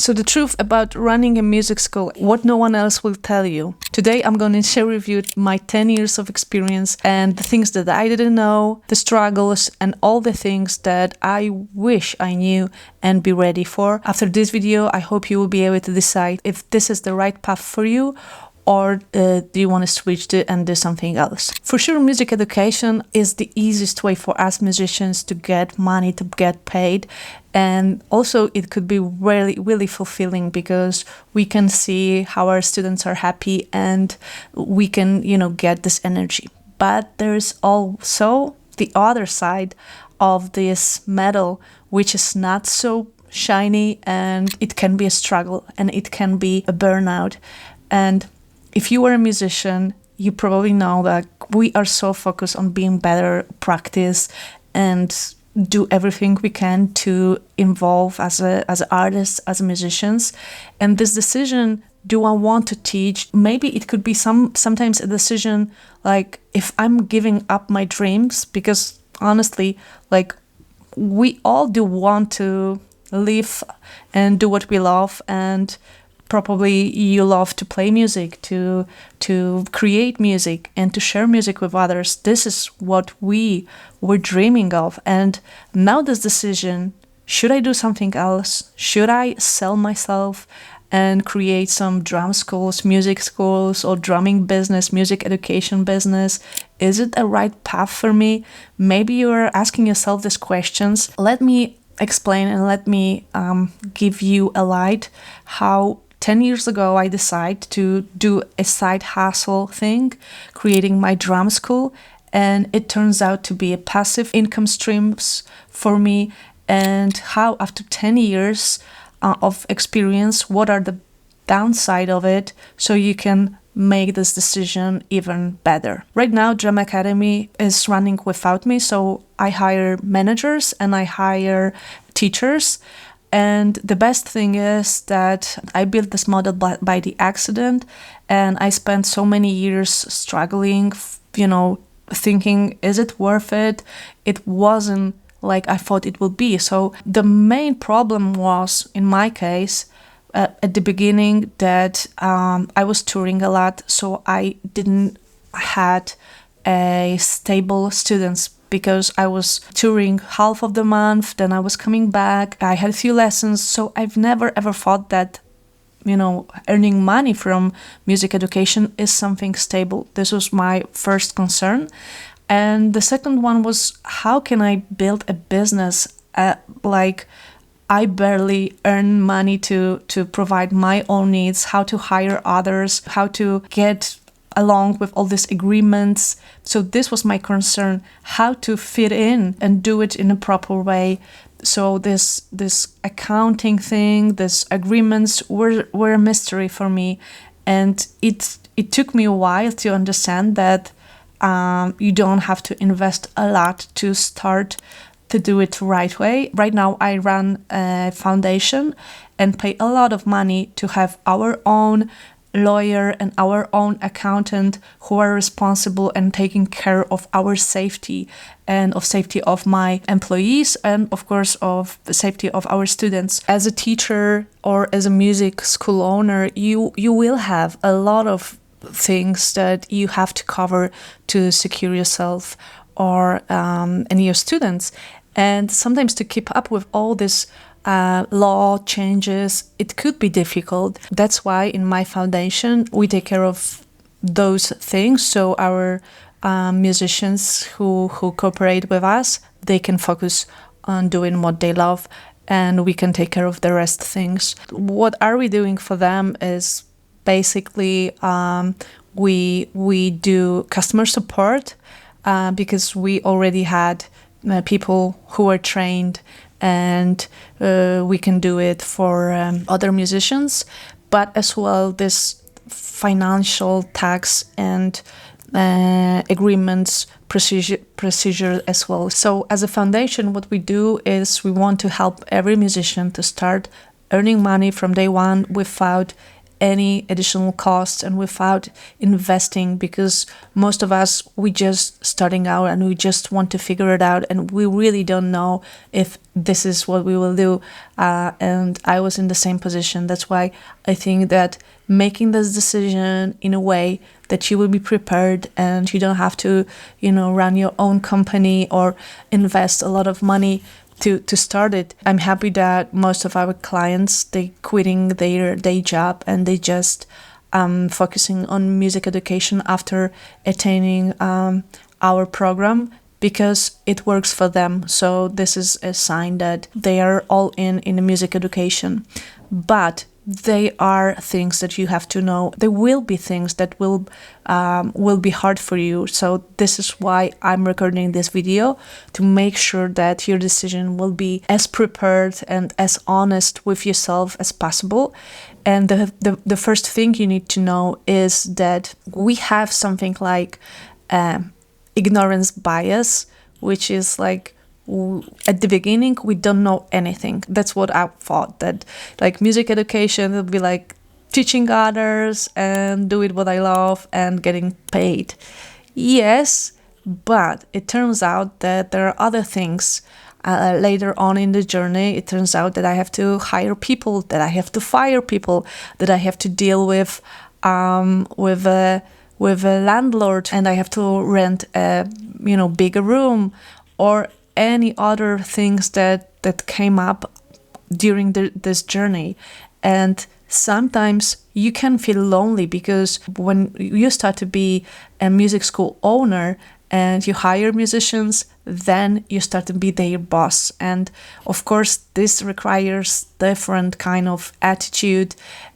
So the truth about running a music school, what no one else will tell you. Today I'm going to share with you my 10 years of experience and the things that I didn't know, the struggles and all the things that I wish I knew and be ready for. After this video, I hope you will be able to decide if this is the right path for you, or do you want to switch to and do something else? For sure, music education is the easiest way for us musicians to get money, to get paid. And also it could be really, really fulfilling because we can see how our students are happy and we can, get this energy. But there's also the other side of this medal, which is not so shiny, and it can be a struggle and it can be a burnout. And if you are a musician, you probably know that we are so focused on being better, practice, and do everything we can to involve as artists, as musicians. And this decision, do I want to teach? Maybe it could be sometimes a decision like if I'm giving up my dreams, because honestly, like we all do want to live and do what we love, and probably you love to play music, to create music, and to share music with others. This is what we were dreaming of. And now this decision, should I do something else? Should I sell myself and create some drum schools, music schools, or drumming business, music education business? Is it a right path for me? Maybe you're asking yourself these questions. Let me explain and let me give you a light how 10 years ago, I decided to do a side hustle thing, creating my drum school, and it turns out to be a passive income streams for me. And how after 10 years of experience, what are the downside of it, so you can make this decision even better. Right now, Drum Academy is running without me, so I hire managers and I hire teachers. And the best thing is that I built this model by the accident, and I spent so many years struggling, thinking, is it worth it? It wasn't like I thought it would be. So the main problem was, in my case, at the beginning, that I was touring a lot, so I didn't had a stable students, because I was touring half of the month, then I was coming back, I had a few lessons, so I've never ever thought that, earning money from music education is something stable. This was my first concern. And the second one was, how can I build a business like I barely earn money to provide my own needs, how to hire others, how to get along with all these agreements. So this was my concern, how to fit in and do it in a proper way. So this accounting thing, these agreements were a mystery for me. And it took me a while to understand that you don't have to invest a lot to start to do it the right way. Right now I run a foundation and pay a lot of money to have our own lawyer and our own accountant who are responsible and taking care of our safety and of safety of my employees, and of course of the safety of our students. As a teacher or as a music school owner, you will have a lot of things that you have to cover to secure yourself or and your students. And sometimes to keep up with all this law changes, it could be difficult. That's why in my foundation we take care of those things, so our musicians who cooperate with us, they can focus on doing what they love, and we can take care of the rest things. What are we doing for them is basically we do customer support, because we already had people who are trained, and we can do it for other musicians, but as well this financial, tax, and agreements procedure as well. So as a foundation, what we do is we want to help every musician to start earning money from day one without any additional costs and without investing, because most of us, we just starting out and we just want to figure it out, and we really don't know if this is what we will do. And I was in the same position. That's why I think that making this decision in a way that you will be prepared and you don't have to, run your own company or invest a lot of money to start it. I'm happy that most of our clients, they quitting their day job and they just focusing on music education after attaining our program, because it works for them. So this is a sign that they are all in the music education. But they are things that you have to know. There will be things that will be hard for you. So this is why I'm recording this video, to make sure that your decision will be as prepared and as honest with yourself as possible. And the first thing you need to know is that we have something like ignorance bias, which is like, at the beginning we don't know anything. That's what I thought, that like music education will be like teaching others and do it what I love and getting paid. Yes, but it turns out that there are other things. Later on in the journey, it turns out that I have to hire people, that I have to fire people, that I have to deal with a landlord, and I have to rent a bigger room, or any other things that came up during this journey. And sometimes you can feel lonely, because when you start to be a music school owner and you hire musicians, then you start to be their boss. And of course, this requires different kind of attitude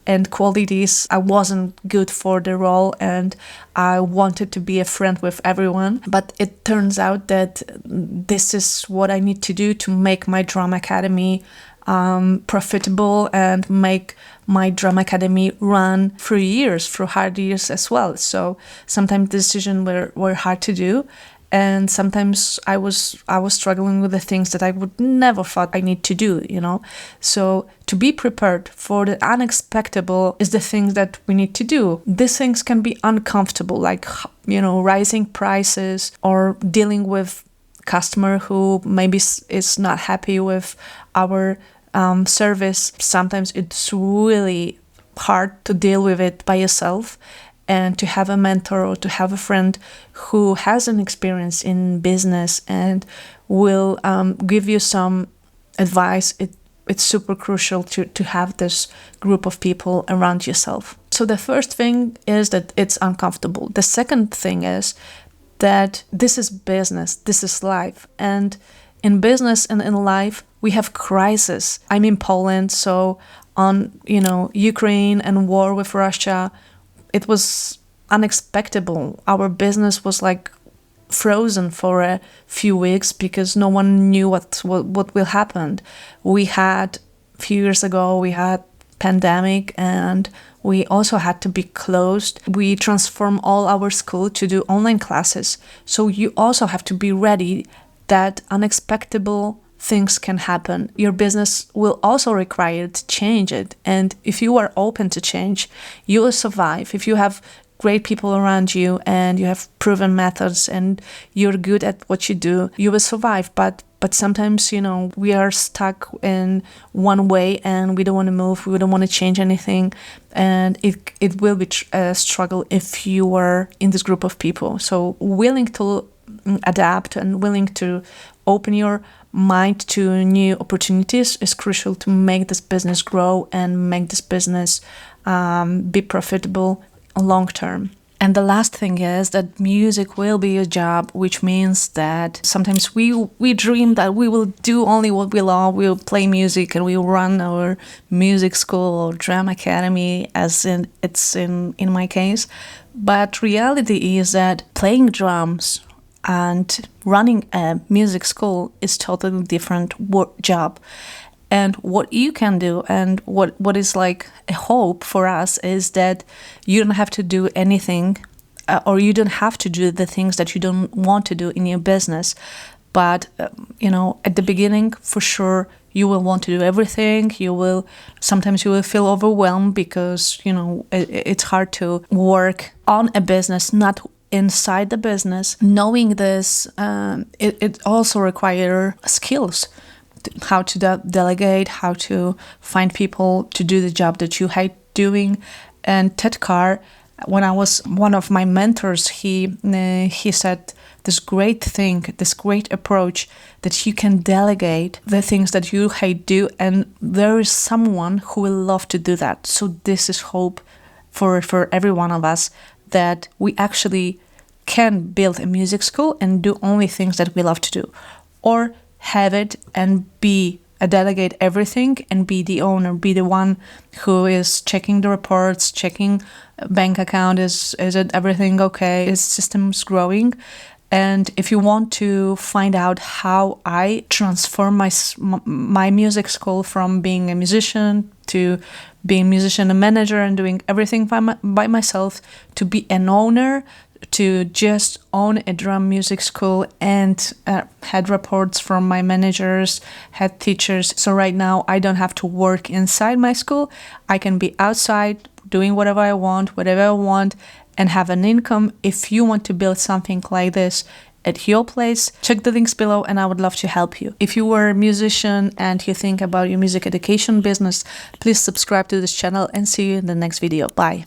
and qualities. I wasn't good for the role, and I wanted to be a friend with everyone. But it turns out that this is what I need to do to make my drama academy profitable and make my drama academy run through hard years as well. So sometimes decisions were hard to do. And sometimes I was struggling with the things that I would never thought I need to do, So to be prepared for the unexpected is the things that we need to do. These things can be uncomfortable, like, rising prices or dealing with customer who maybe is not happy with our service. Sometimes it's really hard to deal with it by yourself. And to have a mentor or to have a friend who has an experience in business and will give you some advice, it's super crucial to have this group of people around yourself. So the first thing is that it's uncomfortable. The second thing is that this is business, this is life. And in business and in life, we have crisis. I'm in Poland, so on Ukraine and war with Russia, it was unexpected. Our business was like frozen for a few weeks because no one knew what will happen. We had a few years ago, we had pandemic, and we also had to be closed. We transformed all our school to do online classes. So you also have to be ready that unexpected things can happen. Your business will also require to change it. And if you are open to change, you will survive. If you have great people around you and you have proven methods and you're good at what you do, you will survive. But sometimes, we are stuck in one way and we don't want to move. We don't want to change anything. And it will be a struggle if you are in this group of people. So willing to adapt and willing to open your mind to new opportunities is crucial to make this business grow and make this business be profitable long term. And the last thing is that music will be a job, which means that sometimes we dream that we will do only what we love. We'll play music and we'll run our music school or drama academy, as it's in my case. But reality is that playing drums and running a music school is totally different job. And what you can do, and what is like a hope for us, is that you don't have to do anything, or you don't have to do the things that you don't want to do in your business. But, at the beginning, for sure, you will want to do everything. Sometimes you will feel overwhelmed because, it's hard to work on a business, not inside the business. Knowing this, it also requires skills, how to delegate, how to find people to do the job that you hate doing. And Ted Carr, when I was one of my mentors, he said this great approach that you can delegate the things that you hate do, and there is someone who will love to do that. So this is hope for every one of us, that we actually can build a music school and do only things that we love to do, or have it and delegate everything and be the owner, be the one who is checking the reports, checking bank account, is it everything okay, is systems growing. And if you want to find out how I transform my music school from being a musician to being a musician, a manager, and doing everything by myself, to be an owner, to just own a drum music school, and had reports from my managers, had teachers. So right now I don't have to work inside my school. I can be outside doing whatever I want, and have an income. If you want to build something like this at your place, check the links below and I would love to help you. If you were a musician and you think about your music education business, please subscribe to this channel, and see you in the next video. Bye.